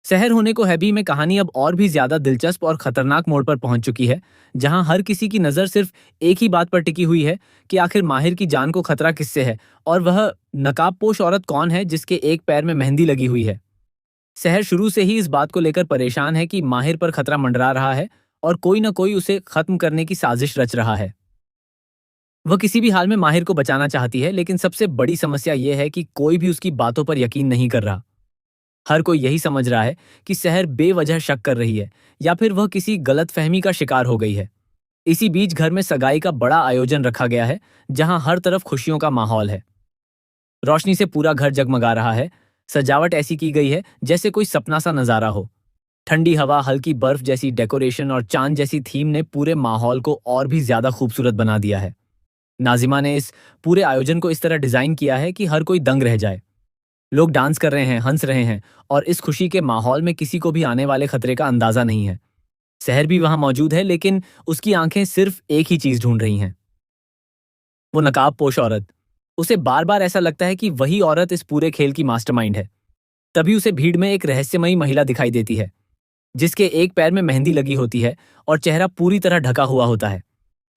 शहर होने को है भी में कहानी अब और भी ज्यादा दिलचस्प और खतरनाक मोड़ पर पहुंच चुकी है, जहां हर किसी की नजर सिर्फ एक ही बात पर टिकी हुई है कि आखिर माहिर की जान को खतरा किससे है, और वह नकाबपोश औरत कौन है जिसके एक पैर में मेहंदी लगी हुई है। शहर शुरू से ही इस बात को लेकर परेशान है कि माहिर पर खतरा मंडरा रहा है और कोई न कोई उसे खत्म करने की साजिश रच रहा है। वह किसी भी हाल में माहिर को बचाना चाहती है, लेकिन सबसे बड़ी समस्या यह है कि कोई भी उसकी बातों पर यकीन नहीं कर रहा। हर कोई यही समझ रहा है कि शहर बेवजह शक कर रही है, या फिर वह किसी गलतफहमी का शिकार हो गई है। इसी बीच घर में सगाई का बड़ा आयोजन रखा गया है, जहां हर तरफ खुशियों का माहौल है। रोशनी से पूरा घर जगमगा रहा है। सजावट ऐसी की गई है जैसे कोई सपना सा नजारा हो। ठंडी हवा, हल्की बर्फ जैसी डेकोरेशन और चांद जैसी थीम ने पूरे माहौल को और भी ज्यादा खूबसूरत बना दिया है। नाजिमा ने इस पूरे आयोजन को इस तरह डिजाइन किया है कि हर कोई दंग रह जाए। लोग डांस कर रहे हैं, हंस रहे हैं, और इस खुशी के माहौल में किसी को भी आने वाले खतरे का अंदाजा नहीं है। शहर भी वहां मौजूद है, लेकिन उसकी आंखें सिर्फ एक ही चीज ढूंढ रही हैं, वो नकाबपोश औरत। उसे बार बार ऐसा लगता है कि वही औरत इस पूरे खेल की मास्टरमाइंड है। तभी उसे भीड़ में एक रहस्यमयी महिला दिखाई देती है, जिसके एक पैर में मेहंदी लगी होती है और चेहरा पूरी तरह ढका हुआ होता है।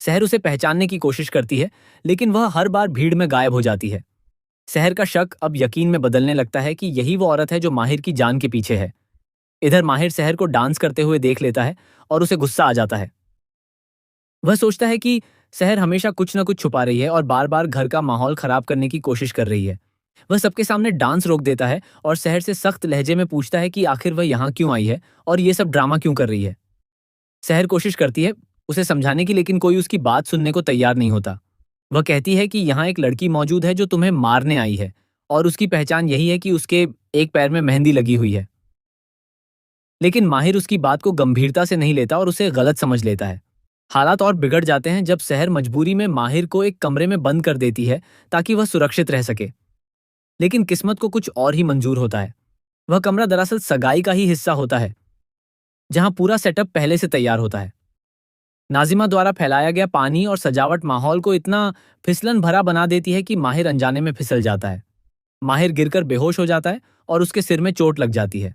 शहर उसे पहचानने की कोशिश करती है, लेकिन वह हर बार भीड़ में गायब हो जाती है। शहर का शक अब यकीन में बदलने लगता है कि यही वो औरत है जो माहिर की जान के पीछे है। इधर माहिर शहर को डांस करते हुए देख लेता है और उसे गुस्सा आ जाता है। वह सोचता है कि शहर हमेशा कुछ न कुछ छुपा रही है और बार बार घर का माहौल खराब करने की कोशिश कर रही है। वह सबके सामने डांस रोक देता है और शहर से सख्त लहजे में पूछता है कि आखिर वह यहाँ क्यों आई है और ये सब ड्रामा क्यों कर रही है। शहर कोशिश करती है उसे समझाने की, लेकिन कोई उसकी बात सुनने को तैयार नहीं होता। वह कहती है कि यहाँ एक लड़की मौजूद है जो तुम्हें मारने आई है, और उसकी पहचान यही है कि उसके एक पैर में मेहंदी लगी हुई है। लेकिन माहिर उसकी बात को गंभीरता से नहीं लेता और उसे गलत समझ लेता है। हालात और बिगड़ जाते हैं जब शहर मजबूरी में माहिर को एक कमरे में बंद कर देती है ताकि वह सुरक्षित रह सके। लेकिन किस्मत को कुछ और ही मंजूर होता है। वह कमरा दरअसल सगाई का ही हिस्सा होता है, जहां पूरा सेटअप पहले से तैयार होता है। नाजिमा द्वारा फैलाया गया पानी और सजावट माहौल को इतना फिसलन भरा बना देती है कि माहिर अनजाने में फिसल जाता है। माहिर गिरकर बेहोश हो जाता है और उसके सिर में चोट लग जाती है।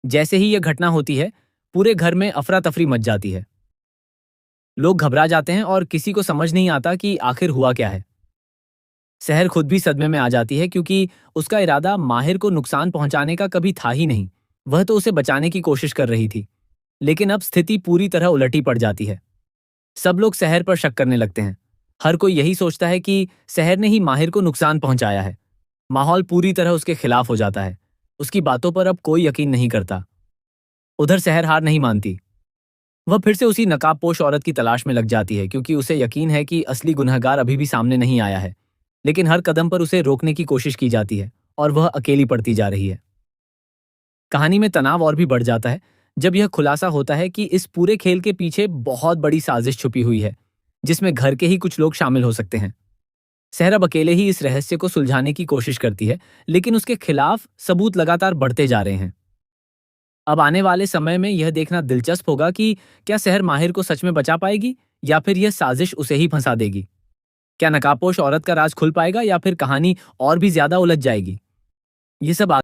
जैसे ही यह घटना होती है, पूरे घर में अफरा तफरी मच जाती है। लोग घबरा जाते हैं और किसी को समझ नहीं आता कि आखिर हुआ क्या है। शहर खुद भी सदमे में आ जाती है, क्योंकि उसका इरादा माहिर को नुकसान पहुंचाने का कभी था ही नहीं। वह तो उसे बचाने की कोशिश कर रही थी। लेकिन अब स्थिति पूरी तरह उलटी पड़ जाती है। सब लोग शहर पर शक करने लगते हैं। हर कोई यही सोचता है कि शहर ने ही माहिर को नुकसान पहुंचाया है। माहौल पूरी तरह उसके खिलाफ हो जाता है। उसकी बातों पर अब कोई यकीन नहीं करता। उधर शहर हार नहीं मानती। वह फिर से उसी नकाबपोश औरत की तलाश में लग जाती है, क्योंकि उसे यकीन है कि असली गुनहगार अभी भी सामने नहीं आया है। लेकिन हर कदम पर उसे रोकने की कोशिश की जाती है और वह अकेली पड़ती जा रही है। कहानी में तनाव और भी बढ़ जाता है जब यह खुलासा होता है कि इस पूरे खेल के पीछे बहुत बड़ी साजिश छुपी हुई है, जिसमें घर के ही कुछ लोग शामिल हो सकते हैं। सहर अब अकेले ही इस रहस्य को सुलझाने की कोशिश करती है, लेकिन उसके खिलाफ सबूत लगातार बढ़ते जा रहे हैं। अब आने वाले समय में यह देखना दिलचस्प होगा कि क्या शहर माहिर को सच में बचा पाएगी, या फिर यह साजिश उसे ही फंसा देगी। क्या नकाबपोश औरत का राज खुल पाएगा, या फिर कहानी और भी ज्यादा उलझ जाएगी। ये सब